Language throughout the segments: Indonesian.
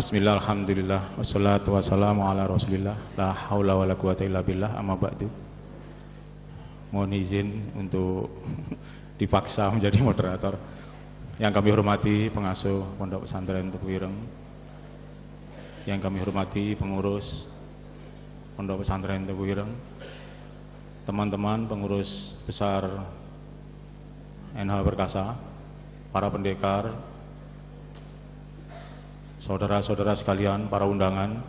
Bismillah, alhamdulillah, wassalatu wassalamu ala rasulillah, la haula wa la quwata illa billah, amma ba'du. Mohon izin untuk dipaksa menjadi moderator. Yang kami hormati pengasuh Pondok Pesantren Tebu Ireng, yang kami hormati pengurus Pondok Pesantren Tebu Ireng, teman-teman pengurus besar NH Perkasa, para pendekar, saudara-saudara sekalian, para undangan.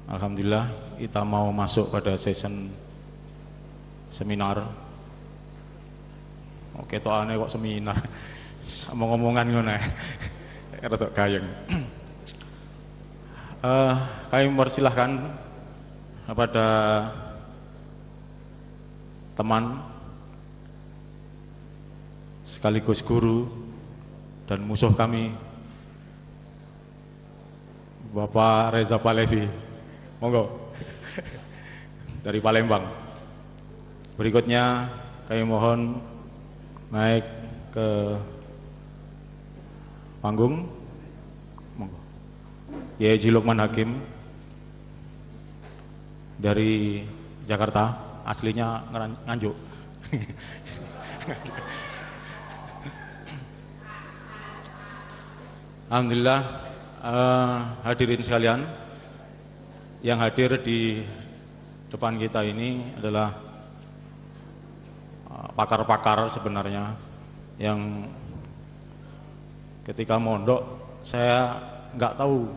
Alhamdulillah kita mau masuk pada session seminar. Oke, toane kok seminar. Ngomong-ngomongan ngono. Rada gayeng. Kami mempersilahkan kepada teman sekaligus guru dan musuh kami, Bapak Reza Palevi, monggo, dari Palembang. Berikutnya kami mohon naik ke panggung, monggo, Yaji Lukman Hakim dari Jakarta, aslinya Nganjuk. Alhamdulillah. Hadirin sekalian, yang hadir di depan kita ini adalah pakar-pakar sebenarnya yang ketika mondok saya nggak tahu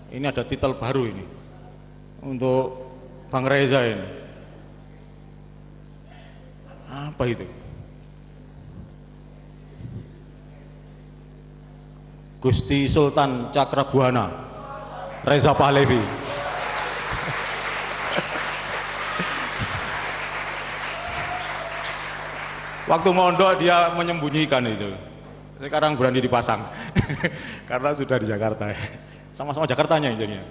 ini ada titel baru ini untuk Bang Reza ini. Apa itu? Gusti Sultan Cakrabuana Reza Pahlevi. Waktu mondok dia menyembunyikan itu. Sekarang berani dipasang karena sudah di Jakarta. Sama-sama Jakartanya jadinya.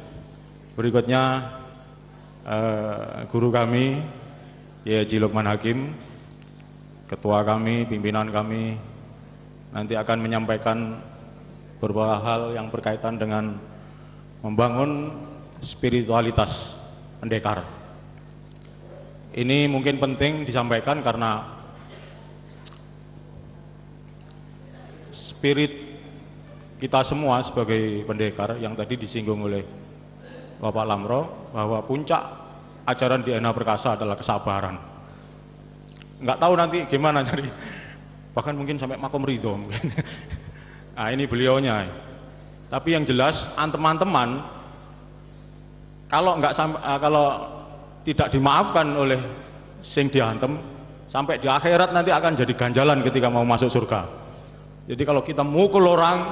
Berikutnya guru kami Yaji Lukman Hakim, ketua kami, pimpinan kami nanti akan menyampaikan beberapa hal yang berkaitan dengan membangun spiritualitas pendekar. Ini mungkin penting disampaikan karena spirit kita semua sebagai pendekar yang tadi disinggung oleh Bapak Lamro, bahwa puncak ajaran di NH Perkasa adalah kesabaran. Nggak tahu nanti gimana dari, bahkan mungkin sampai makom ridho mungkin. Nah, ini beliaunya. Tapi yang jelas teman-teman kalau tidak dimaafkan oleh sing diantem, sampai di akhirat nanti akan jadi ganjalan ketika mau masuk surga. Jadi kalau kita mukul orang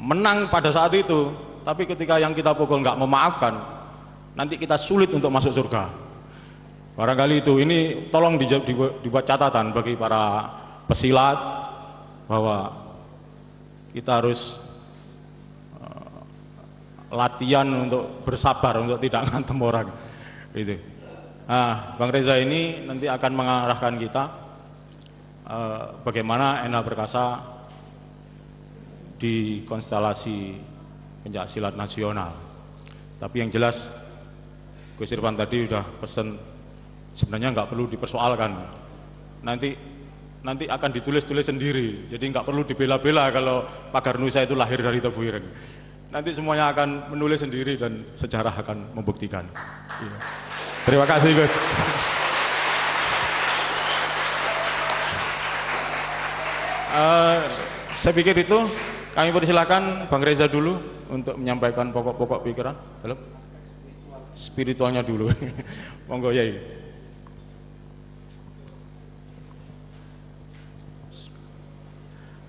menang pada saat itu, tapi ketika yang kita pukul nggak memaafkan, nanti kita sulit untuk masuk surga. Barangkali itu, ini tolong dibuat catatan bagi para pesilat bahwa kita harus latihan untuk bersabar, untuk tidak ngantem orang. Gitu. Nah, Bang Reza ini nanti akan mengarahkan kita bagaimana NH Perkasa di konstelasi pencaksilat nasional. Tapi yang jelas Gus Irfan tadi udah pesen, sebenarnya nggak perlu dipersoalkan. Nanti akan ditulis-tulis sendiri, jadi nggak perlu dibela-bela kalau Pagar Nusa itu lahir dari Tebu Ireng. Nanti semuanya akan menulis sendiri dan sejarah akan membuktikan. Iya. Terima kasih Gus. Saya pikir itu, kami persilakan Bang Reza dulu untuk menyampaikan pokok-pokok pikiran. Halo? Spiritualnya dulu. Monggo Yai.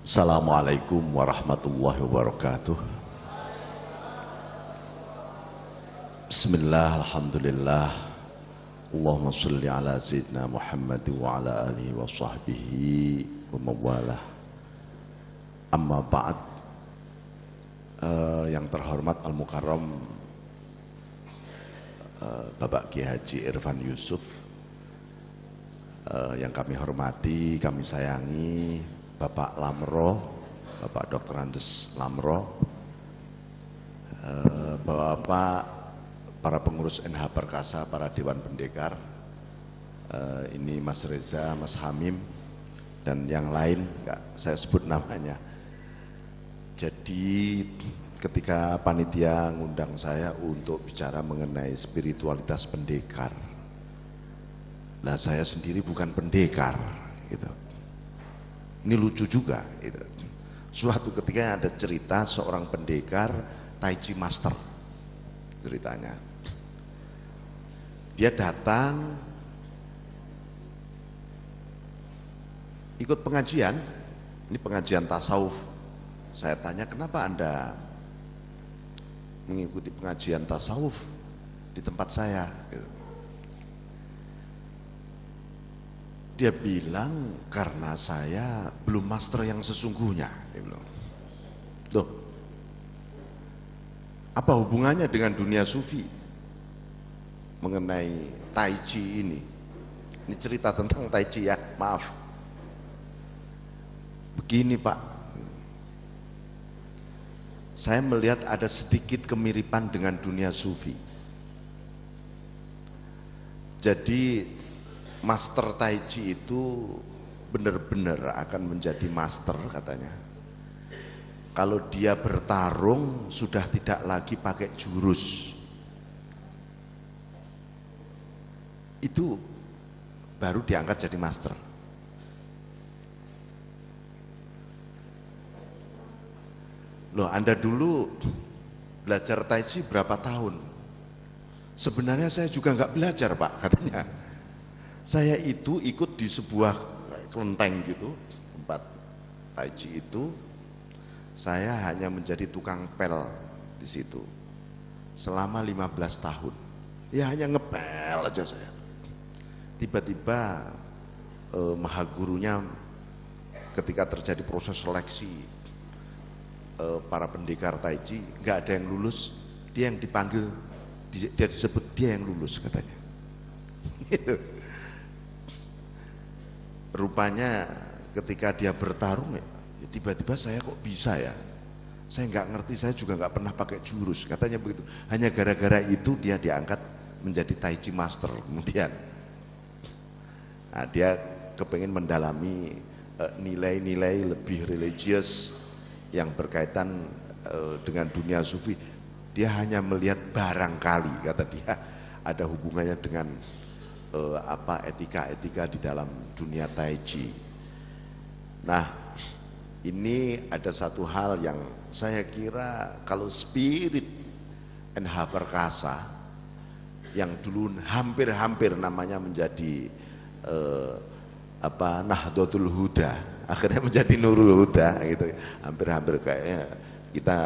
Assalamualaikum warahmatullahi wabarakatuh. Bismillah, alhamdulillah, Allahumma salli ala sayyidina Muhammad wa ala alihi wa sahbihi wa mawalah. Amma ba'd. Yang terhormat Al-Mukarram Bapak Kiai Haji Irfan Yusuf, yang kami hormati, kami sayangi Bapak Lamro, Bapak Dr. Andes Lamro, Bapak, para pengurus NH Perkasa, para Dewan Pendekar, ini Mas Reza, Mas Hamim, dan yang lain, nggak saya sebut namanya. Jadi ketika panitia ngundang saya untuk bicara mengenai spiritualitas pendekar, nah saya sendiri bukan pendekar, gitu. Ini lucu juga, gitu. Suatu ketika ada cerita seorang pendekar Tai Chi Master, ceritanya. Dia datang ikut pengajian, ini pengajian tasawuf. Saya tanya, kenapa Anda mengikuti pengajian tasawuf di tempat saya? Dia bilang, karena saya belum master yang sesungguhnya. Dia bilang, loh, apa hubungannya dengan dunia sufi mengenai Tai Chi ini? Ini cerita tentang Tai Chi ya, maaf. Begini Pak, saya melihat ada sedikit kemiripan dengan dunia sufi. Jadi master Tai Chi itu benar-benar akan menjadi master katanya kalau dia bertarung sudah tidak lagi pakai jurus. Itu baru diangkat jadi master. Loh, Anda dulu belajar Tai Chi berapa tahun? Sebenarnya saya juga nggak belajar Pak, katanya. Saya itu ikut di sebuah kelenteng gitu, tempat Tai Chi itu. Saya hanya menjadi tukang pel di situ selama 15 tahun. Ya hanya ngepel aja saya. Tiba-tiba maha gurunya ketika terjadi proses seleksi para pendekar Tai Chi, nggak ada yang lulus, dia yang dipanggil, dia disebut dia yang lulus katanya. Rupanya ketika dia bertarung ya tiba-tiba saya kok bisa ya, saya nggak ngerti, saya juga nggak pernah pakai jurus, katanya begitu. Hanya gara-gara itu dia diangkat menjadi Tai Chi Master kemudian. Nah, dia kepengen mendalami nilai-nilai lebih religius yang berkaitan dengan dunia sufi. Dia hanya melihat barangkali, kata dia, ada hubungannya dengan etika-etika di dalam dunia Tai Chi. Nah, ini ada satu hal yang saya kira kalau spirit NH Perkasa yang dulu hampir-hampir namanya menjadi Nahdlatul Huda, akhirnya menjadi Nurul Huda gitu. Hampir-hampir kayaknya kita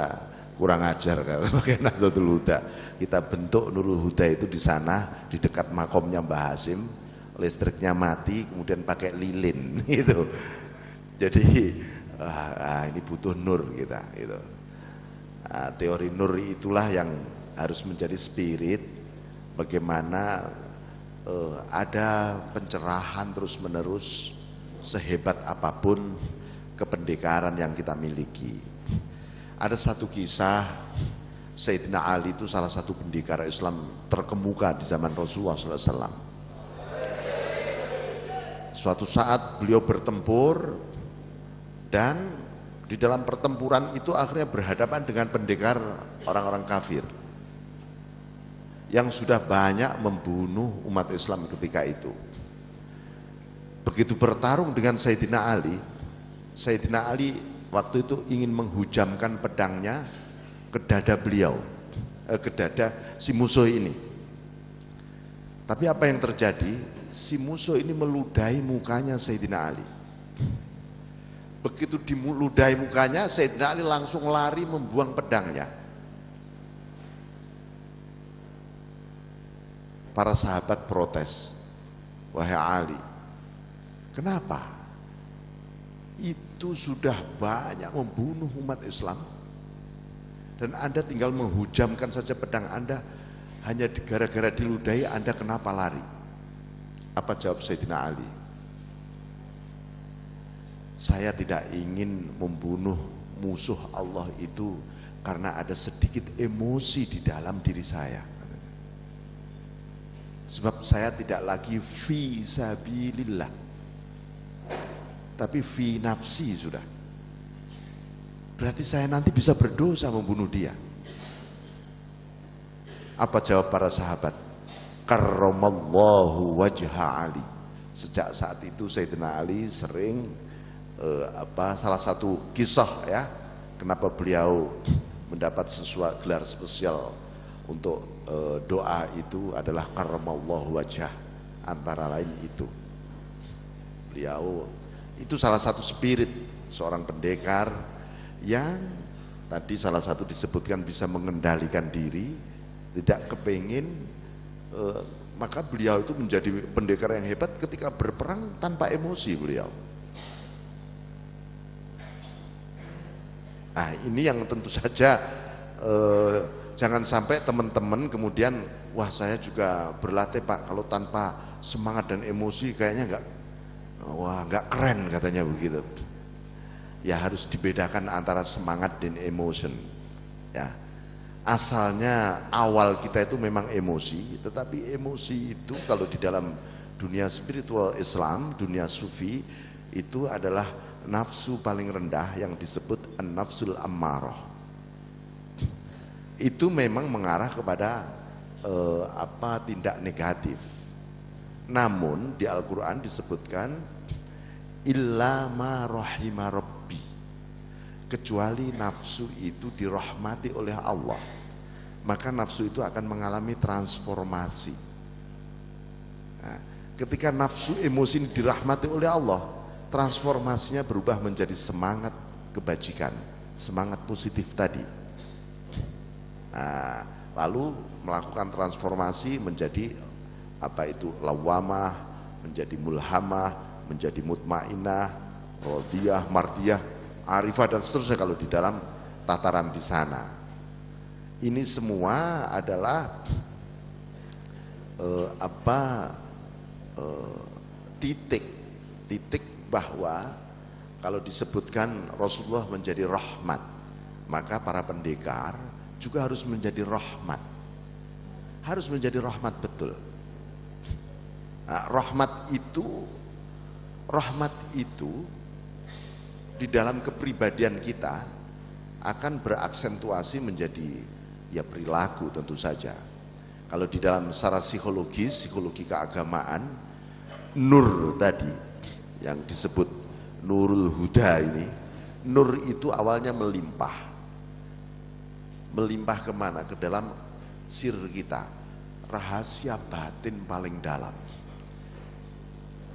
kurang ajar kalau pakai Nahdlatul Huda. Kita bentuk Nurul Huda itu di sana, di dekat makomnya Mbah Hasim, listriknya mati, kemudian pakai lilin gitu. Jadi ini butuh nur kita gitu. Teori nur itulah yang harus menjadi spirit bagaimana ada pencerahan terus-menerus sehebat apapun kependekaran yang kita miliki. Ada satu kisah, Sayyidina Ali itu salah satu pendekar Islam terkemuka di zaman Rasulullah SAW. Suatu saat beliau bertempur dan di dalam pertempuran itu akhirnya berhadapan dengan pendekar orang-orang kafir yang sudah banyak membunuh umat Islam ketika itu. Begitu bertarung dengan Sayyidina Ali waktu itu ingin menghujamkan pedangnya ke dada beliau, ke dada si musuh ini. Tapi apa yang terjadi? Si musuh ini meludahi mukanya Sayyidina Ali. Begitu diludahi mukanya, Sayyidina Ali langsung lari membuang pedangnya. Para sahabat protes, wahai Ali, kenapa? Itu sudah banyak membunuh umat Islam dan Anda tinggal menghujamkan saja pedang Anda, hanya gara-gara diludahi Anda kenapa lari? Apa jawab Sayyidina Ali? Saya tidak ingin membunuh musuh Allah itu karena ada sedikit emosi di dalam diri saya. Sebab saya tidak lagi fi sabilillah, tapi fi nafsi sudah. Berarti saya nanti bisa berdosa membunuh dia. Apa jawab para sahabat? Karramallahu wajha Ali. Sejak saat itu Sayyidina Ali sering salah satu kisah ya, kenapa beliau mendapat sesuatu gelar spesial untuk doa itu adalah karramallahu wajah, antara lain itu. Beliau itu salah satu spirit seorang pendekar yang tadi salah satu disebutkan bisa mengendalikan diri, tidak kepingin, maka beliau itu menjadi pendekar yang hebat ketika berperang tanpa emosi beliau. Nah ini yang tentu saja jangan sampai teman-teman kemudian, wah saya juga berlatih Pak, kalau tanpa semangat dan emosi kayaknya nggak keren katanya begitu. Ya harus dibedakan antara semangat dan emotion. Ya, asalnya awal kita itu memang emosi, tetapi emosi itu kalau di dalam dunia spiritual Islam, dunia sufi, itu adalah nafsu paling rendah yang disebut an-nafsul ammarah. Itu memang mengarah kepada tindak negatif. Namun di Al-Quran disebutkan illa ma rahima rabbi, kecuali nafsu itu dirahmati oleh Allah, maka nafsu itu akan mengalami transformasi. Nah, ketika nafsu emosi ini dirahmati oleh Allah, transformasinya berubah menjadi semangat kebajikan, semangat positif tadi. Nah, lalu melakukan transformasi menjadi lawamah, menjadi mulhamah, menjadi mutmainah, radiyah, mardiyah, arifah dan seterusnya kalau di dalam tataran di sana. Ini semua adalah titik bahwa kalau disebutkan Rasulullah menjadi rahmat, maka para pendekar juga harus menjadi rahmat, harus menjadi rahmat betul. Nah, rahmat itu di dalam kepribadian kita akan beraksentuasi menjadi ya perilaku tentu saja. Kalau di dalam secara psikologi keagamaan, nur tadi yang disebut nurul huda ini, nur itu awalnya melimpah kemana? Ke dalam sir kita, rahasia batin paling dalam.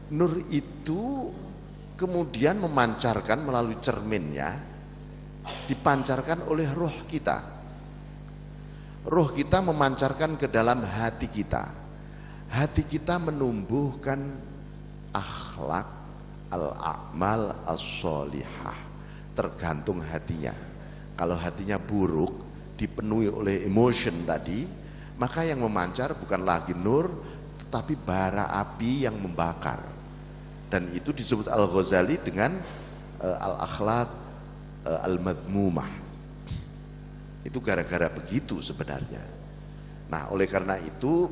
Nur itu kemudian memancarkan melalui cerminnya, dipancarkan oleh roh kita. Roh kita memancarkan ke dalam hati kita. Hati kita menumbuhkan akhlak al-a'mal as-sholihah, tergantung hatinya. Kalau hatinya buruk, dipenuhi oleh emotion tadi, maka yang memancar bukan lagi nur, tetapi bara api yang membakar. Dan itu disebut Al-Ghazali dengan al-akhlaq al-madhmumah. Itu gara-gara begitu sebenarnya. Nah, oleh karena itu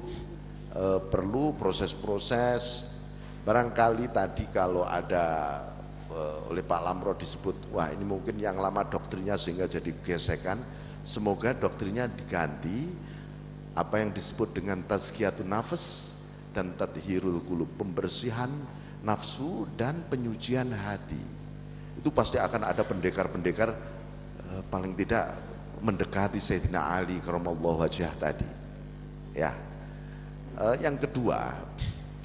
perlu proses-proses. Barangkali tadi kalau ada oleh Pak Lamro disebut, wah ini mungkin yang lama doktrinnya sehingga jadi gesekan. Semoga doktrinnya diganti, apa yang disebut dengan tazkiyatun nafs dan tadhirul qulub, pembersihan nafsu dan penyucian hati. Itu pasti akan ada pendekar-pendekar paling tidak mendekati Sayyidina Ali karramallahu wajhah tadi. Ya. Yang kedua,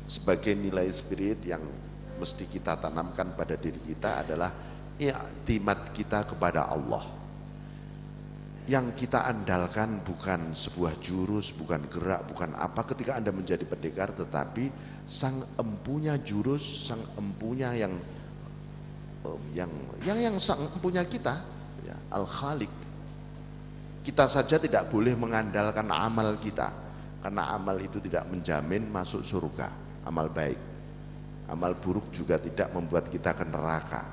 sebagai nilai spirit yang mesti kita tanamkan pada diri kita adalah i'timad kita kepada Allah. Yang kita andalkan bukan sebuah jurus, bukan gerak, bukan apa ketika Anda menjadi pendekar, tetapi sang empunya jurus, sang empunya yang sang empunya kita, ya, Al-Khaliq. Kita saja tidak boleh mengandalkan amal kita, karena amal itu tidak menjamin masuk surga, amal baik. Amal buruk juga tidak membuat kita ke neraka.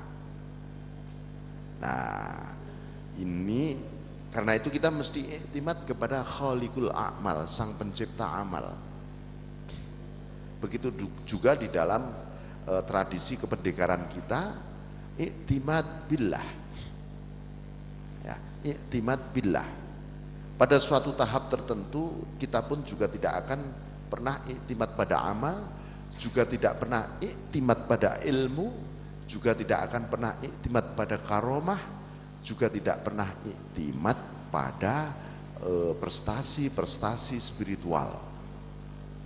Nah, ini Karena itu kita mesti iktimat kepada Khaliqul A'mal, sang pencipta amal. Begitu juga di dalam tradisi kependekaran kita, iktimat billah. Ya, iktimat billah. Pada suatu tahap tertentu kita pun juga tidak akan pernah iktimat pada amal, juga tidak pernah iktimat pada ilmu, juga tidak akan pernah iktimat pada karomah, juga tidak pernah iktimat pada prestasi-prestasi spiritual,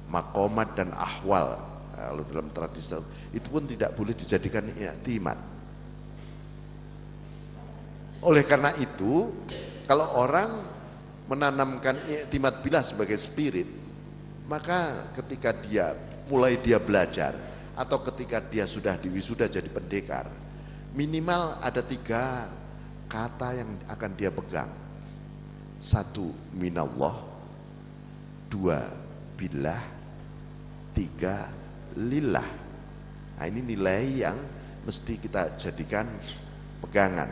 makomat dan ahwal. Kalau dalam tradisi itu pun tidak boleh dijadikan iktimat. Oleh karena itu, kalau orang menanamkan iktimat billah sebagai spirit, maka ketika dia belajar atau ketika dia sudah diwisuda jadi pendekar, minimal ada 3 kata yang akan dia pegang. 1 minallah, 2 billah, 3 lillah. Nah, ini nilai yang mesti kita jadikan pegangan,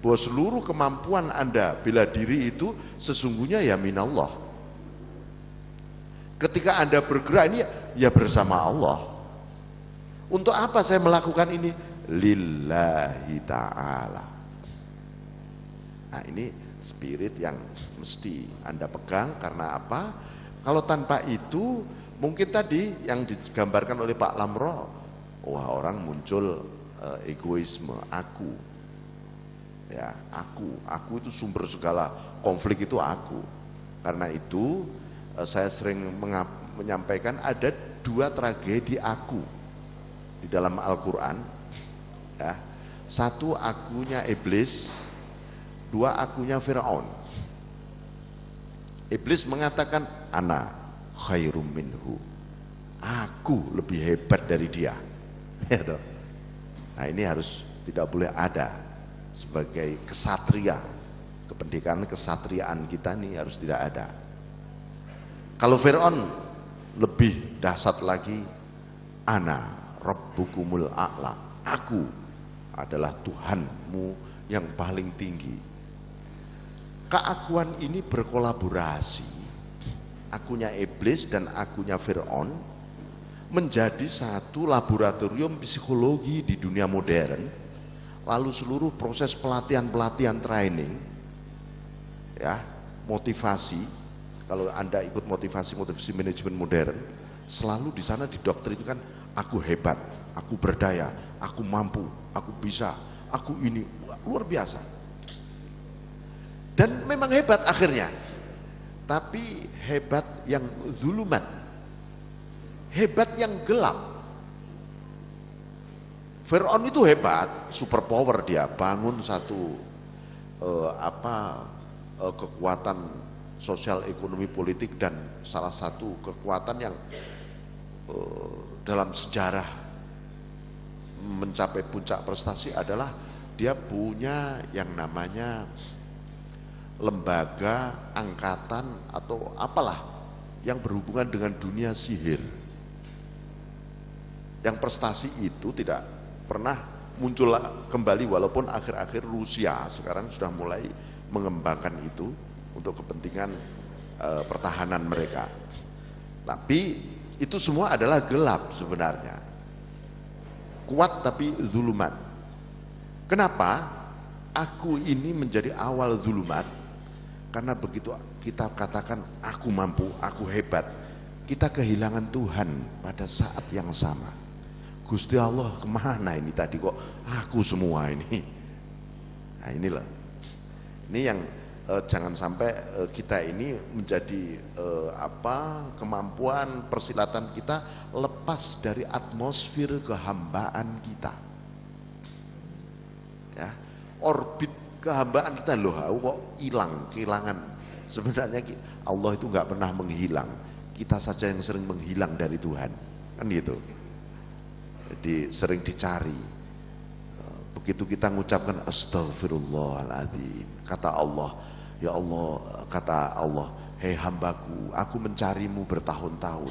bahwa seluruh kemampuan Anda bela diri itu sesungguhnya ya minallah. Ketika Anda bergerak ini ya bersama Allah. Untuk apa saya melakukan ini? Lillahi ta'ala. Nah, ini spirit yang mesti Anda pegang. Karena apa? Kalau tanpa itu, mungkin tadi yang digambarkan oleh Pak Lamro, wah, orang muncul egoisme, aku. Ya, aku itu sumber segala konflik, itu aku. Karena itu saya sering menyampaikan ada 2 tragedi aku di dalam Al-Quran. Ya, 1 akunya iblis, 2 akunya Fir'aun. Iblis mengatakan ana khairum minhu, aku lebih hebat dari dia. Nah, ini harus tidak boleh ada sebagai kesatria. Kependekaan kesatriaan kita ini harus tidak ada. Kalau Fir'aun lebih dahsyat lagi, ana rabbukumul a'la, aku adalah Tuhanmu yang paling tinggi. Keakuan ini berkolaborasi, akunya iblis dan akunya Fir'aun menjadi satu laboratorium psikologi di dunia modern. Lalu seluruh proses pelatihan training, ya, motivasi, kalau Anda ikut motivasi manajemen modern, selalu di sana didoktrinkan aku hebat, aku berdaya, aku mampu, aku bisa, aku ini luar biasa. Dan memang hebat akhirnya, tapi hebat yang zulumat, hebat yang gelap. Fir'aun itu hebat, super power, dia bangun satu kekuatan sosial ekonomi politik, dan salah satu kekuatan yang dalam sejarah mencapai puncak prestasi adalah dia punya yang namanya lembaga angkatan atau apalah yang berhubungan dengan dunia sihir. Yang prestasi itu tidak pernah muncul kembali, walaupun akhir-akhir Rusia sekarang sudah mulai mengembangkan itu untuk kepentingan pertahanan mereka. Tapi itu semua adalah gelap sebenarnya, kuat tapi zulumat. Kenapa aku ini menjadi awal zulumat? Karena begitu kita katakan aku mampu, aku hebat, kita kehilangan Tuhan pada saat yang sama. Gusti Allah kemana ini tadi kok aku semua ini? Nah, inilah, ini yang jangan sampai kita ini menjadi kemampuan persilatan kita lepas dari atmosfer kehambaan kita. Ya, orbit kehambaan kita loh kok hilang, kehilangan. Sebenarnya Allah itu nggak pernah menghilang, kita saja yang sering menghilang dari Tuhan, kan gitu. Jadi sering dicari. Begitu kita mengucapkan astagfirullahaladzim, kata Allah, ya Allah, kata Allah, hei hambaku, aku mencarimu bertahun-tahun,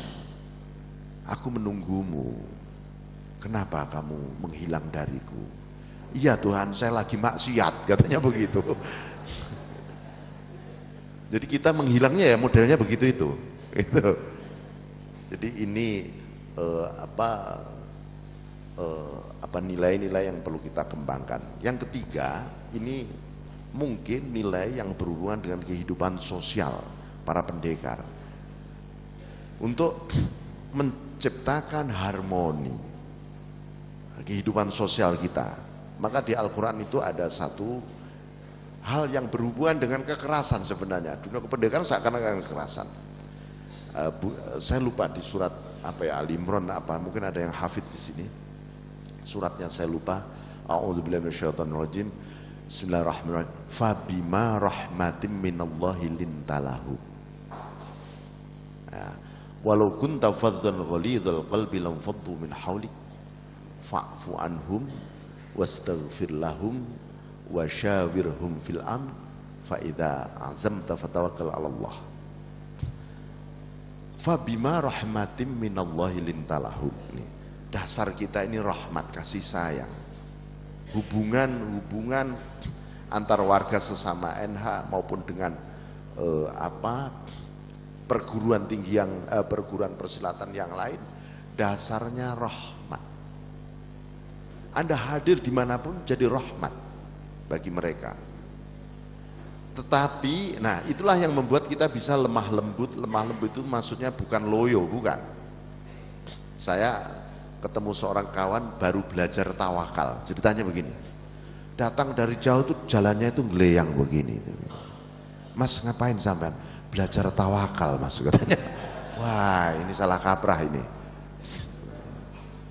aku menunggumu, kenapa kamu menghilang dariku? Iya Tuhan, saya lagi maksiat, katanya begitu. Jadi kita menghilangnya ya modelnya begitu itu. Gitu. Jadi ini nilai-nilai yang perlu kita kembangkan. Yang ketiga, ini mungkin nilai yang berhubungan dengan kehidupan sosial para pendekar. Untuk menciptakan harmoni kehidupan sosial kita. Maka di Al-Quran itu ada satu hal yang berhubungan dengan kekerasan sebenarnya. Dunia kependekaan seakan-akan kekerasan. Saya lupa di surat apa ya, Ali Imran apa, mungkin ada yang hafid di sini. Suratnya saya lupa. A'udzubillahi minasyaitonirrajim. Bismillahirrahmanirrahim. Fabima rahmatim minallahi lintalahu. Ya. Walau kunta faddan ghalidhal qalbi lam faddu min hawlik fa'fu anhum wastaghfir lahum wasyawirhum fil amr fa idza azamta fatawakkal 'ala Allah. Fabima rahmatim minallahi lintalahu. Dasar kita ini rahmat, kasih sayang. Hubungan antar warga sesama NH maupun dengan perguruan tinggi perguruan persilatan yang lain, dasarnya rahmat. Anda hadir dimanapun jadi rahmat bagi mereka. Tetapi, nah itulah yang membuat kita bisa lemah lembut. Lemah lembut itu maksudnya bukan loyo, bukan. Saya ketemu seorang kawan baru belajar tawakal. Ceritanya begini, datang dari jauh tuh jalannya itu ngeleyang begini. Mas ngapain sampean? Belajar tawakal mas, katanya. Wah ini salah kaprah ini.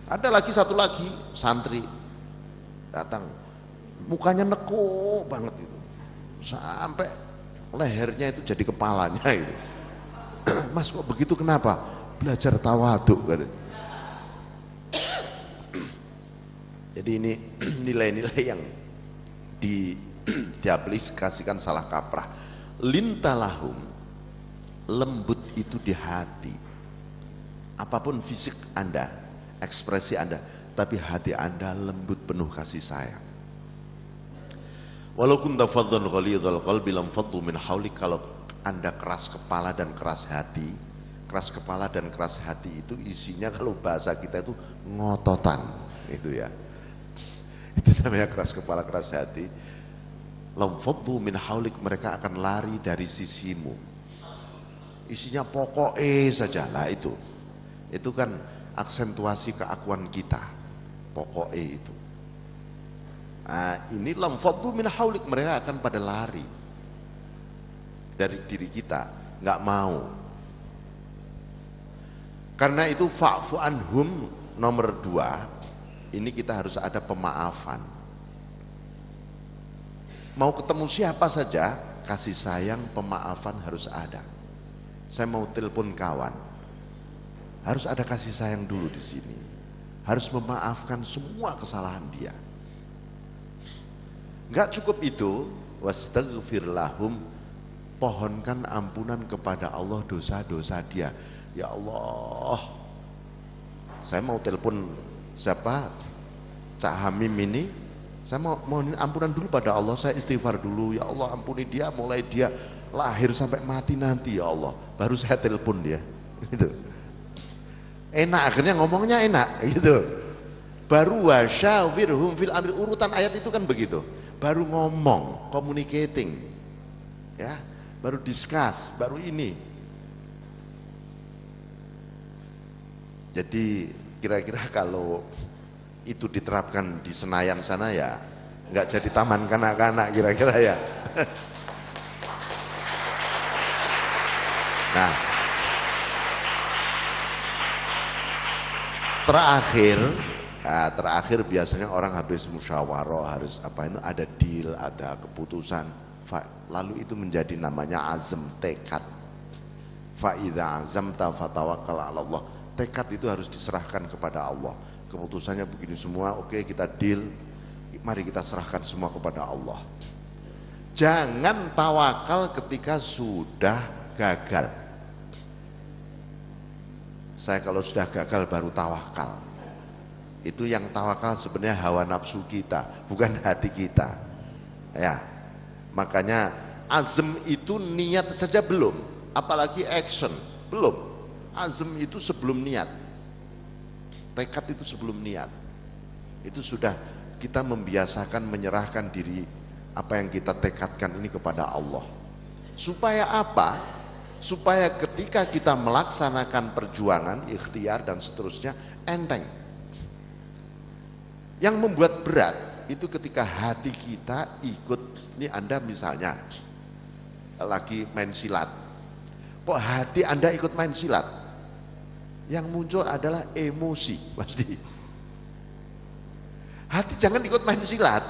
Ada lagi satu lagi santri datang, mukanya neko banget itu, sampai lehernya itu jadi kepalanya itu. Mas kok begitu, kenapa? Belajar tawaduk katanya. Jadi ini nilai-nilai yang diaplikasikan salah kaprah. Lintalahum, lembut itu di hati. Apapun fisik Anda, ekspresi Anda, tapi hati Anda lembut penuh kasih sayang. Walau kunta faddan ghalidhal qalbi lam faddu min hawlik. Kalau Anda keras kepala dan keras hati, keras kepala dan keras hati itu isinya kalau bahasa kita itu ngototan, itu ya. Itu namanya keras kepala keras hati. Lam faddu min hawlik, mereka akan lari dari sisimu. Isinya pokoknya saja lah itu kan aksentuasi keakuan kita, pokoknya itu. Nah, ini lam faddu min hawlik, mereka akan pada lari dari diri kita, nggak mau. Karena itu fa'fu anhum nomor 2, ini kita harus ada pemaafan. Mau ketemu siapa saja, kasih sayang, pemaafan harus ada. Saya mau telepon kawan, harus ada kasih sayang dulu di sini. Harus memaafkan semua kesalahan dia. Enggak cukup itu, wastaghfir lahum, pohonkan ampunan kepada Allah dosa-dosa dia. Ya Allah, saya mau telepon siapa? Cak Hamim ini, saya mau mohon ampunan dulu pada Allah, saya istighfar dulu. Ya Allah ampuni dia, mulai dia lahir sampai mati nanti ya Allah, baru saya telepon dia. Gitu. Enak, akhirnya ngomongnya enak gitu. Baru wasyawirhum fil amri, urutan ayat itu kan begitu. Baru ngomong, communicating, ya, baru discuss, baru ini. Jadi kira-kira kalau itu diterapkan di Senayan sana ya nggak jadi taman kanak-kanak kira-kira ya. Nah, terakhir biasanya orang habis musyawarah, harus apa itu, ada deal, ada keputusan, lalu itu menjadi namanya azam, tekad. Fa idza azamta fatawakkal 'ala Allah. Tekad itu harus diserahkan kepada Allah. Keputusannya begini semua, oke kita deal, mari kita serahkan semua kepada Allah. Jangan tawakal ketika sudah gagal. Saya kalau sudah gagal baru tawakal. Itu yang tawakal sebenarnya hawa nafsu kita, bukan hati kita. Ya, makanya Azm itu niat saja belum, apalagi action, belum. Azm itu sebelum niat, tekad itu sebelum niat. Itu sudah kita membiasakan menyerahkan diri apa yang kita tekadkan ini kepada Allah. Supaya apa? Supaya ketika kita melaksanakan perjuangan, ikhtiar dan seterusnya enteng. Yang membuat berat itu ketika hati kita ikut. Ini Anda misalnya lagi main silat, kok hati Anda ikut main silat? Yang muncul adalah emosi pasti. Hati jangan ikut main silat.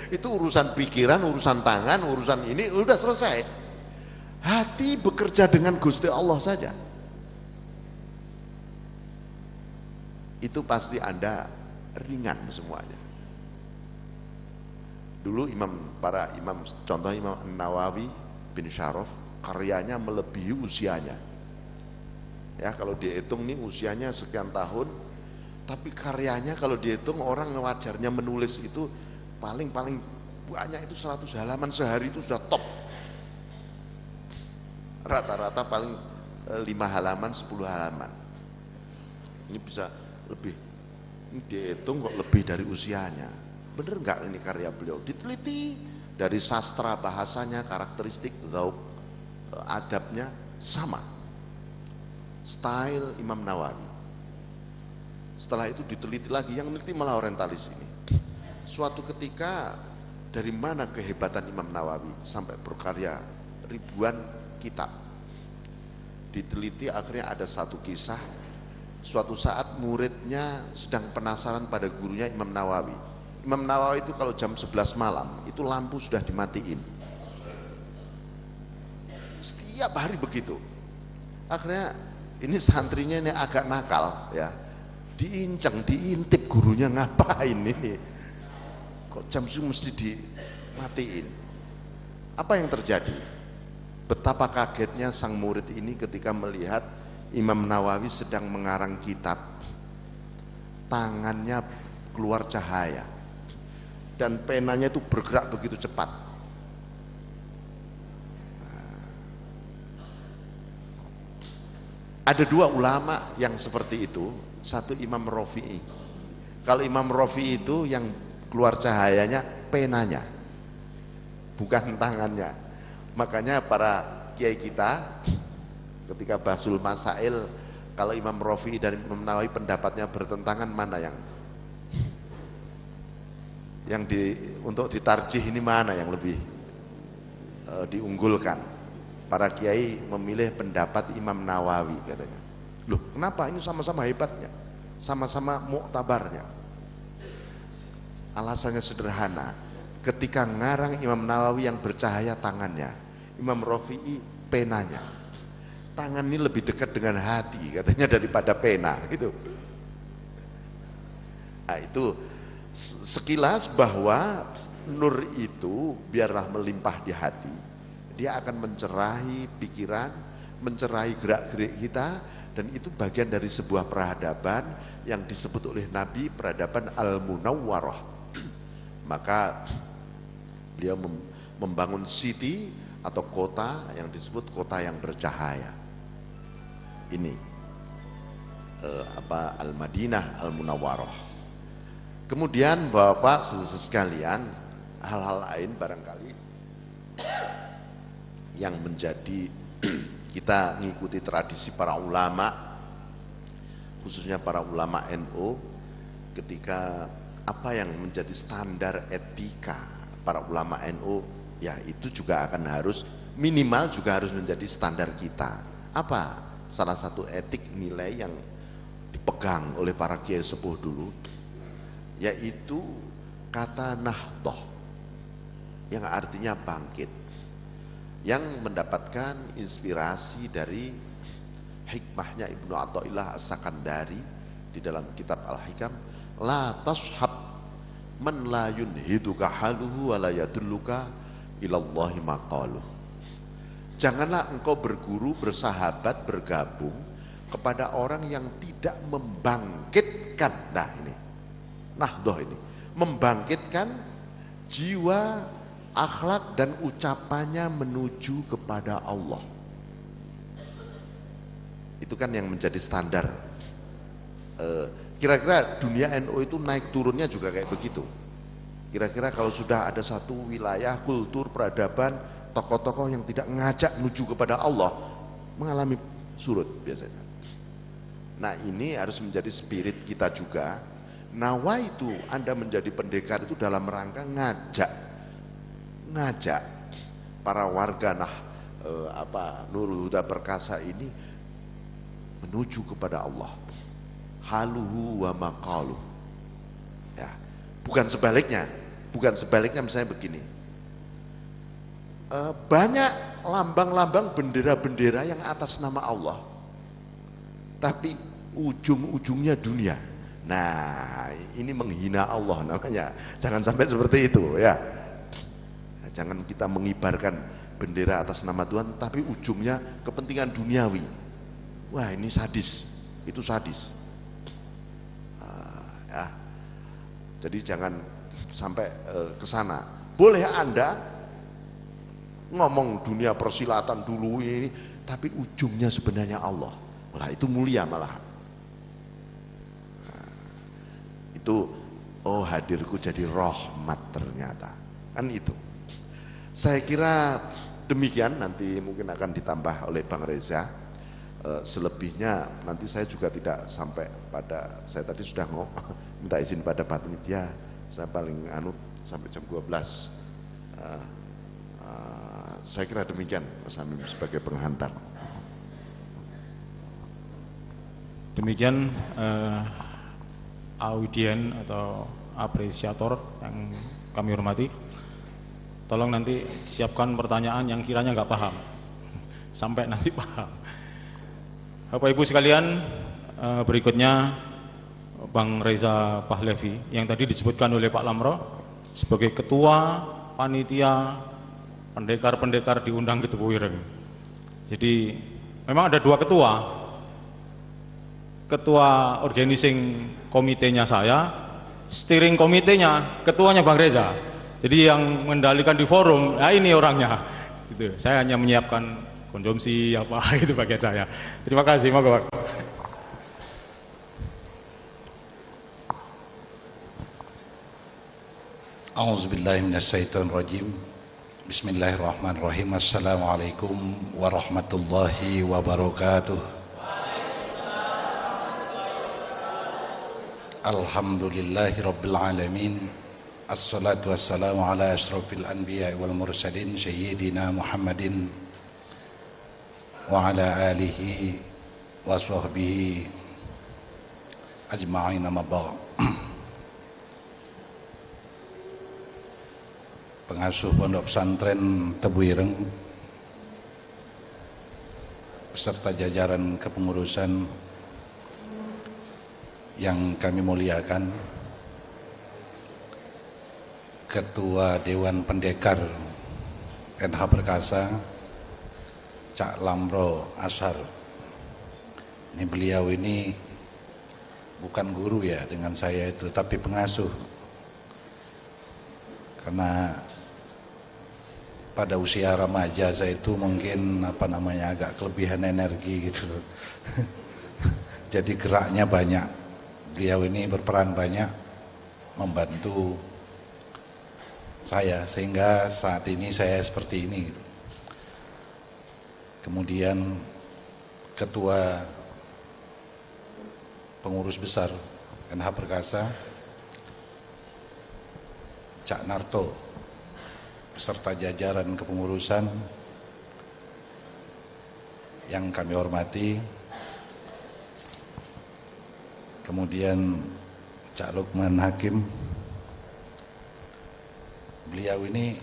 Itu urusan pikiran, urusan tangan, urusan ini udah selesai. Hati bekerja dengan Gusti Allah saja. Itu pasti Anda ringan semuanya. Dulu para imam, contoh Imam Nawawi bin Syaraf, karyanya melebihi usianya. Ya, kalau dihitung nih usianya sekian tahun, tapi karyanya kalau dihitung orang wajarnya menulis itu paling banyak itu 100 halaman sehari itu sudah top. Rata-rata paling 5 halaman, 10 halaman. Ini bisa lebih, ini dihitung kok lebih dari usianya. Bener nggak ini karya beliau? Diteliti dari sastra bahasanya, karakteristik, dzauq, adabnya sama. Style Imam Nawawi. Setelah itu diteliti lagi, yang meneliti malah orientalis ini. Suatu ketika, dari mana kehebatan Imam Nawawi sampai berkarya ribuan kitab. Diteliti akhirnya ada satu kisah, suatu saat muridnya sedang penasaran pada gurunya Imam Nawawi. Imam Nawawi itu kalau jam 11 malam itu lampu sudah dimatiin. Setiap hari begitu. Akhirnya ini santrinya ini agak nakal ya. Diinceng, diintip gurunya ngapain ini. Kok jam itu mesti dimatiin. Apa yang terjadi? Betapa kagetnya sang murid ini ketika melihat Imam Nawawi sedang mengarang kitab. Tangannya keluar cahaya. Dan penanya itu bergerak begitu cepat. Ada 2 ulama yang seperti itu, satu Imam Rafi'i. Kalau Imam Rafi'i itu yang keluar cahayanya penanya, bukan tangannya. Makanya para kiai kita ketika Basul Masail, kalau Imam Rafi'i dan Imam Nawawi pendapatnya bertentangan, mana yang untuk ditarjih ini mana yang lebih diunggulkan? Para kiai memilih pendapat Imam Nawawi katanya. Loh, kenapa? Ini sama-sama hebatnya, sama-sama muktabarnya. Alasannya sederhana, ketika ngarang Imam Nawawi yang bercahaya tangannya, Imam Rafi'i penanya. Tangan ini lebih dekat dengan hati katanya daripada pena gitu. Nah, itu sekilas bahwa nur itu biarlah melimpah di hati, dia akan mencerahi pikiran, mencerahi gerak-gerik kita, dan itu bagian dari sebuah peradaban yang disebut oleh Nabi peradaban al-munawwarah. Maka beliau membangun city atau kota yang disebut kota yang bercahaya. Ini Al-Madinah Al-Munawwarah. Kemudian Bapak sekalian, hal-hal lain barangkali yang menjadi kita mengikuti tradisi para ulama, khususnya para ulama NU, ketika apa yang menjadi standar etika para ulama NU, ya itu juga akan harus minimal juga harus menjadi standar kita. Apa salah satu etik nilai yang dipegang oleh para kiai sepuh dulu? Yaitu kata nahdoh, yang artinya bangkit, yang mendapatkan inspirasi dari hikmahnya Ibnu Athaillah As-Sakandari di dalam kitab Al-Hikam. La tashab man la yunhiduka haluhu wa la yadulluka ilallahi maqaluh. Janganlah engkau berguru, bersahabat, bergabung kepada orang yang tidak membangkitkan, nah ini nahdoh ini, membangkitkan jiwa akhlak dan ucapannya menuju kepada Allah. Itu kan yang menjadi standar. Kira-kira dunia NU itu naik turunnya juga kayak begitu. Kira-kira kalau sudah ada satu wilayah, kultur, peradaban, tokoh-tokoh yang tidak ngajak menuju kepada Allah, mengalami surut biasanya. Nah ini harus menjadi spirit kita juga. Nawaitu Anda menjadi pendekar itu dalam rangka ngajak para warga Nurul Huda Perkasa ini menuju kepada Allah. Haluhu wa maqalu. Ya, bukan sebaliknya misalnya begini. Banyak lambang-lambang bendera-bendera yang atas nama Allah, tapi ujung-ujungnya dunia. Nah, ini menghina Allah namanya. Jangan sampai seperti itu ya. Jangan kita mengibarkan bendera atas nama Tuhan tapi ujungnya kepentingan duniawi. Wah, ini sadis. Itu sadis. Ya. Jadi jangan sampai ke sana. Boleh Anda ngomong dunia persilatan dulu ini, tapi ujungnya sebenarnya Allah. Malah itu mulia malah. Nah, itu hadirku jadi rahmat ternyata. Kan itu. Saya kira demikian, nanti mungkin akan ditambah oleh Bang Reza. Selebihnya nanti saya juga tidak sampai pada, saya tadi sudah minta izin pada panitia, saya paling sampai jam 12. Saya kira demikian Mas Hamim sebagai penghantar. Demikian audien atau apresiator yang kami hormati. Tolong nanti siapkan pertanyaan yang kiranya nggak paham, sampai nanti paham. Bapak Ibu sekalian, berikutnya Bang Reza Pahlavi yang tadi disebutkan oleh Pak Lamro sebagai ketua panitia pendekar-pendekar diundang ke Tebu Ireng. Jadi memang ada dua ketua. Ketua organizing komitenya saya, steering komitenya ketuanya Bang Reza. Jadi yang mengendalikan di forum, nah ini orangnya. Gitu. Saya hanya menyiapkan konsumsi apa itu bagian saya. Terima kasih, monggo. A'udzubillahi minasyaitonirrajim. Bismillahirrahmanirrahim. Assalamualaikum warahmatullahi wabarakatuh. Alhamdulillahirabbil alamin. Assalatu wassalamu ala asyrafil anbiya'i wal mursalin sayyidina Muhammadin wa ala alihi wa sahbihi ajma'in amma ba'd. Pengasuh Pondok Pesantren Tebu Ireng beserta jajaran kepengurusan yang kami muliakan, Ketua Dewan Pendekar NH Perkasa Cak Lamro Ashar. Ini beliau ini bukan guru ya dengan saya itu, tapi pengasuh. Karena pada usia remaja saya itu mungkin agak kelebihan energi gitu. Jadi geraknya banyak. Beliau ini berperan banyak membantu saya sehingga saat ini saya seperti ini gitu. Kemudian Ketua Pengurus Besar NH Perkasa Cak Narto beserta jajaran kepengurusan yang kami hormati, kemudian Cak Lukman Hakim. Beliau ini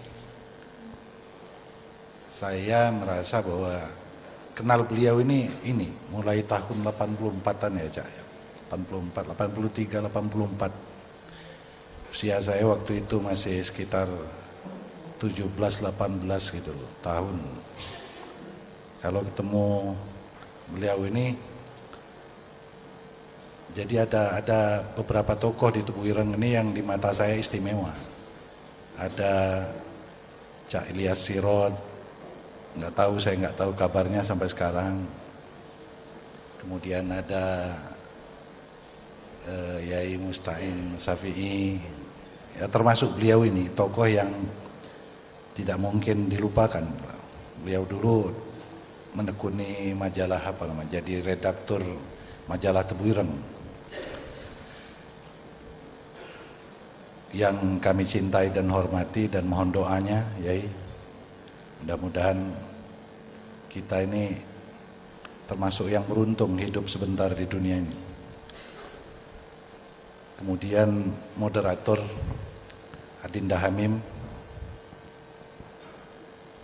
saya merasa bahwa kenal beliau ini mulai tahun 84-an ya Cak, 84, 83, 84. Usia saya waktu itu masih sekitar 17-18 gitu loh tahun. Kalau ketemu beliau ini, jadi ada beberapa tokoh di Tebu Ireng ini yang di mata saya istimewa. Ada Cak Ilyas Sirot, saya nggak tahu kabarnya sampai sekarang. Kemudian ada Yai Musta'in Syafi'i, ya termasuk beliau ini tokoh yang tidak mungkin dilupakan. Beliau dulu menekuni majalah jadi redaktur majalah Tebu Ireng yang kami cintai dan hormati, dan mohon doanya Yai, mudah-mudahan kita ini termasuk yang beruntung hidup sebentar di dunia ini. Kemudian moderator Adinda Hamim,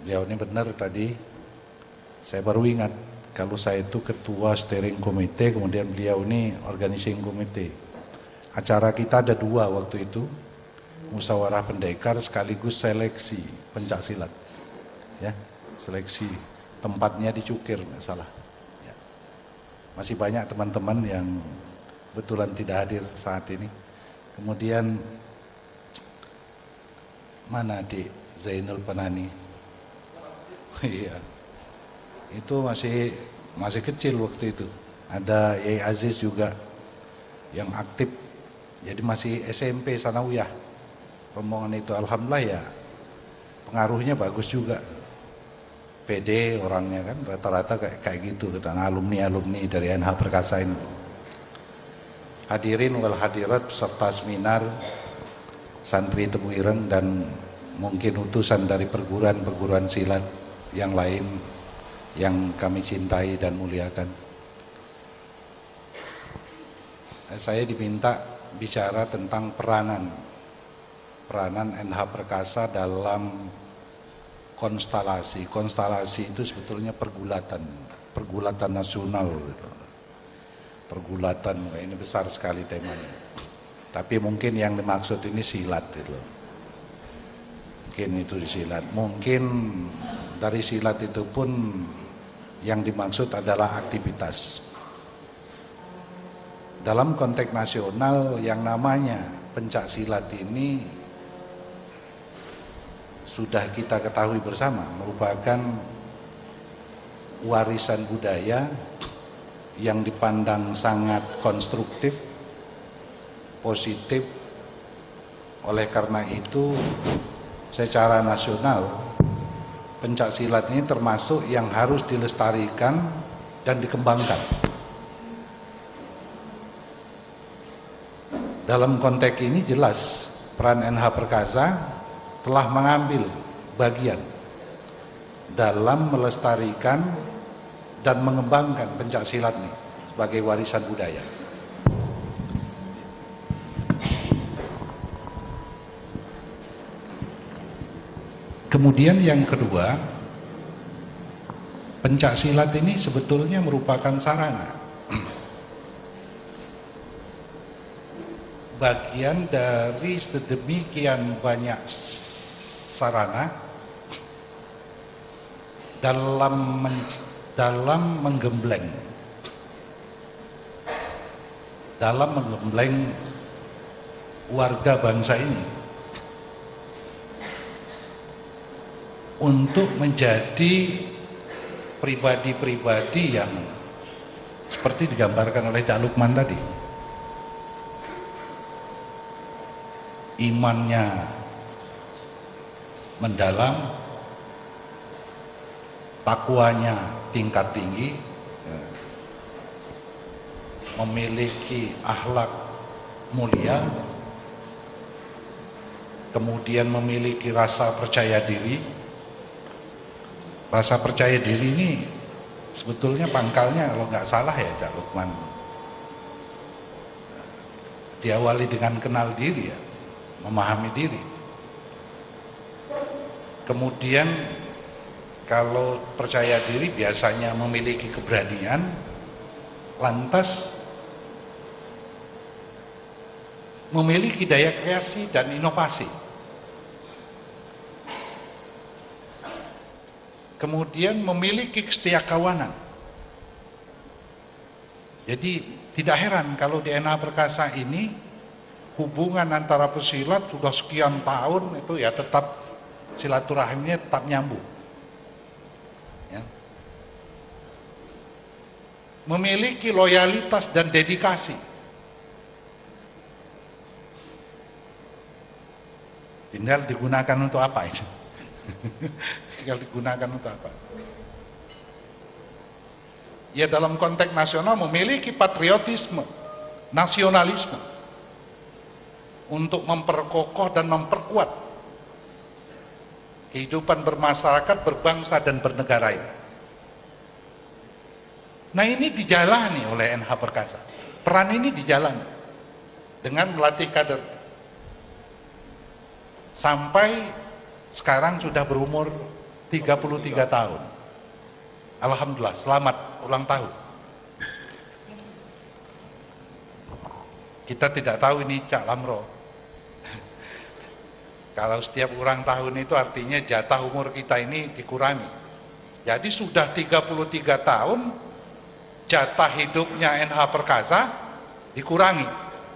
beliau ini benar tadi, saya baru ingat kalau saya itu ketua steering committee, kemudian beliau ini organizing committee. Acara kita ada 2 waktu itu, musyawarah pendekar sekaligus seleksi pencak silat, ya, seleksi tempatnya di Cukir nggak salah. Ya. Masih banyak teman-teman yang betulan tidak hadir saat ini. Kemudian mana Adik Zainul Panani? Iya, itu masih kecil waktu itu. Ada Yai Aziz juga yang aktif, jadi masih SMP sanawiyah. Rombongan itu alhamdulillah ya, pengaruhnya bagus juga. PD orangnya kan rata-rata kayak gitu, kita alumni dari NH Perkasa ini. Hadirin wal hadirat peserta seminar, santri Tebu Ireng, dan mungkin utusan dari perguruan silat yang lain yang kami cintai dan muliakan. Saya diminta bicara tentang peranan NH Perkasa dalam konstelasi. Konstelasi itu sebetulnya pergulatan nasional gitu. Pergulatan, ini besar sekali temanya. Tapi mungkin yang dimaksud ini silat gitu. Mungkin itu di silat. Mungkin dari silat itu pun yang dimaksud adalah aktivitas. Dalam konteks nasional yang namanya pencak silat ini sudah kita ketahui bersama merupakan warisan budaya yang dipandang sangat konstruktif, positif. Oleh karena itu secara nasional pencak silat ini termasuk yang harus dilestarikan dan dikembangkan. Dalam konteks ini jelas peran NH Perkasa telah mengambil bagian dalam melestarikan dan mengembangkan pencak silat ini sebagai warisan budaya. Kemudian yang kedua, pencak silat ini sebetulnya merupakan sarana, bagian dari sedemikian banyak sarana dalam menggembleng warga bangsa ini untuk menjadi pribadi-pribadi yang seperti digambarkan oleh Cak Lukman tadi, imannya mendalam, takwanya tingkat tinggi, memiliki akhlak mulia, kemudian memiliki rasa percaya diri. Rasa percaya diri ini sebetulnya pangkalnya kalau nggak salah ya Cak Lukman, diawali dengan kenal diri ya, memahami diri. Kemudian kalau percaya diri biasanya memiliki keberanian, lantas memiliki daya kreasi dan inovasi. Kemudian memiliki kesetiakawanan. Jadi tidak heran kalau di NH Perkasa ini hubungan antara pesilat sudah sekian tahun itu ya tetap silaturahimnya tetap nyambung. Ya. Memiliki loyalitas dan dedikasi. Tinggal digunakan untuk apa itu? Tinggal digunakan untuk apa? Ya dalam konteks nasional memiliki patriotisme, nasionalisme untuk memperkokoh dan memperkuat kehidupan bermasyarakat, berbangsa dan bernegara ini. Nah ini dijalani oleh NH Perkasa. Peran ini dijalani dengan melatih kader. Sampai sekarang sudah berumur 33 tahun. Alhamdulillah, selamat ulang tahun. Kita tidak tahu ini Cak Lamro. Kalau setiap ulang tahun itu artinya jatah umur kita ini dikurangi. Jadi sudah 33 tahun jatah hidupnya NH Perkasa dikurangi.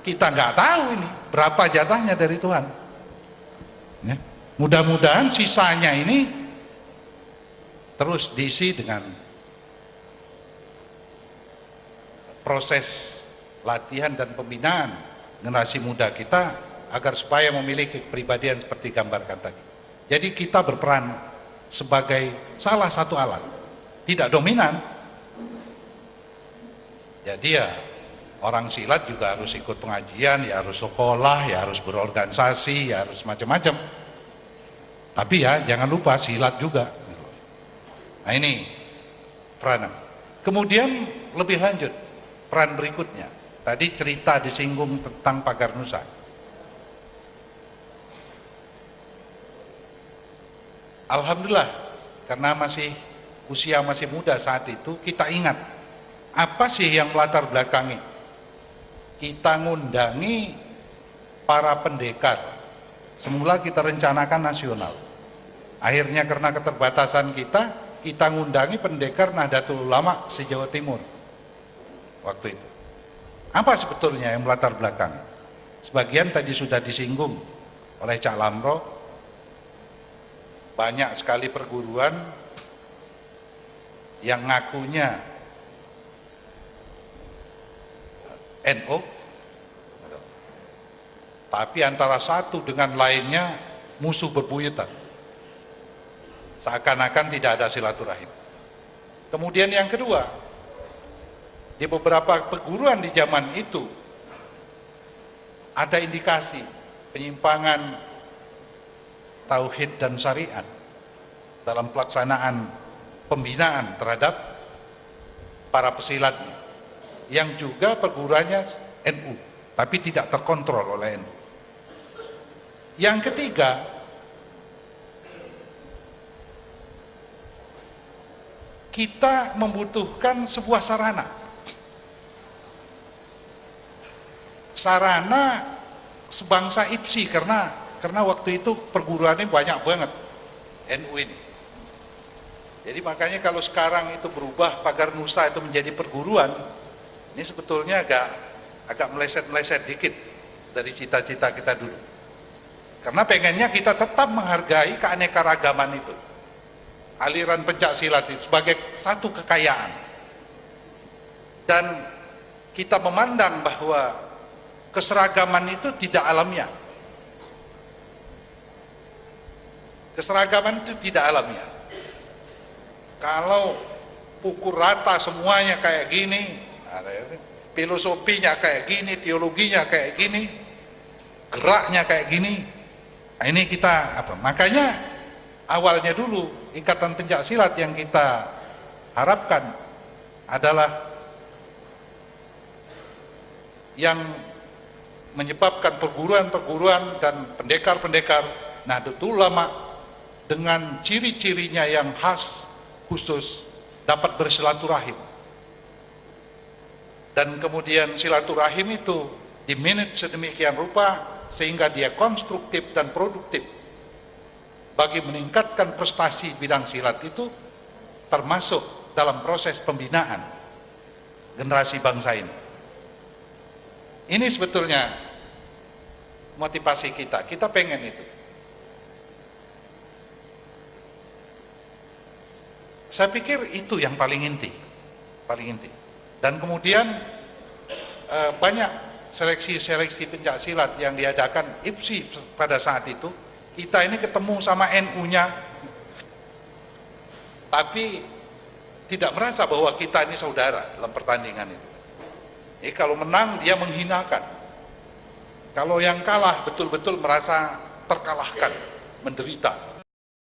Kita nggak tahu ini berapa jatahnya dari Tuhan. Ya. Mudah-mudahan sisanya ini terus diisi dengan proses latihan dan pembinaan generasi muda kita agar supaya memiliki kepribadian seperti gambarkan tadi. Jadi kita berperan sebagai salah satu alat, tidak dominan. Jadi ya orang silat juga harus ikut pengajian, ya harus sekolah, ya harus berorganisasi, ya harus macam-macam. Tapi ya jangan lupa silat juga. Nah ini peran. Kemudian lebih lanjut peran berikutnya. Tadi cerita disinggung tentang Pagar Nusa. Alhamdulillah karena usia masih muda saat itu, kita ingat apa sih yang melatar belakangi kita ngundangi para pendekar. Semula kita rencanakan nasional, akhirnya karena keterbatasan kita ngundangi pendekar Nahdlatul Ulama se-Jawa Timur waktu itu. Apa sebetulnya yang melatar belakang? Sebagian tadi sudah disinggung oleh Cak Lamro. Banyak sekali perguruan yang ngakunya NU, tapi antara satu dengan lainnya musuh berbuyutan, seakan-akan tidak ada silaturahim. Kemudian yang kedua, di beberapa perguruan di zaman itu ada indikasi penyimpangan tauhid dan syariat dalam pelaksanaan pembinaan terhadap para pesilatnya, yang juga perguruannya NU, tapi tidak terkontrol oleh NU. Yang ketiga, kita membutuhkan sebuah sarana sebangsa IPSI, karena waktu itu perguruannya banyak banget NU ini. Jadi makanya kalau sekarang itu berubah Pagar Nusa itu menjadi perguruan, ini sebetulnya agak meleset dikit dari cita-cita kita dulu. Karena pengennya kita tetap menghargai keanekaragaman itu, aliran pencak silat itu sebagai satu kekayaan. Dan kita memandang bahwa keseragaman itu tidak alamiah. Keseragaman itu tidak alamiah. Kalau pukul rata semuanya kayak gini, filosofinya kayak gini, teologinya kayak gini, geraknya kayak gini, nah ini kita apa? Makanya awalnya dulu Ikatan Pencak Silat yang kita harapkan adalah yang menyebabkan perguruan-perguruan dan pendekar-pendekar Nahdlatul Ulama dengan ciri-cirinya yang khas khusus dapat bersilaturahim. Dan kemudian silaturahim itu dimanage sedemikian rupa sehingga dia konstruktif dan produktif bagi meningkatkan prestasi bidang silat itu, termasuk dalam proses pembinaan generasi bangsa ini. Ini sebetulnya motivasi kita pengen itu. Saya pikir itu yang paling inti, paling inti. Dan kemudian banyak seleksi-seleksi pencak silat yang diadakan IPSI pada saat itu. Kita ini ketemu sama NU-nya, tapi tidak merasa bahwa kita ini saudara dalam pertandingan itu. Jadi kalau menang dia menghinakan, kalau yang kalah betul-betul merasa terkalahkan, menderita.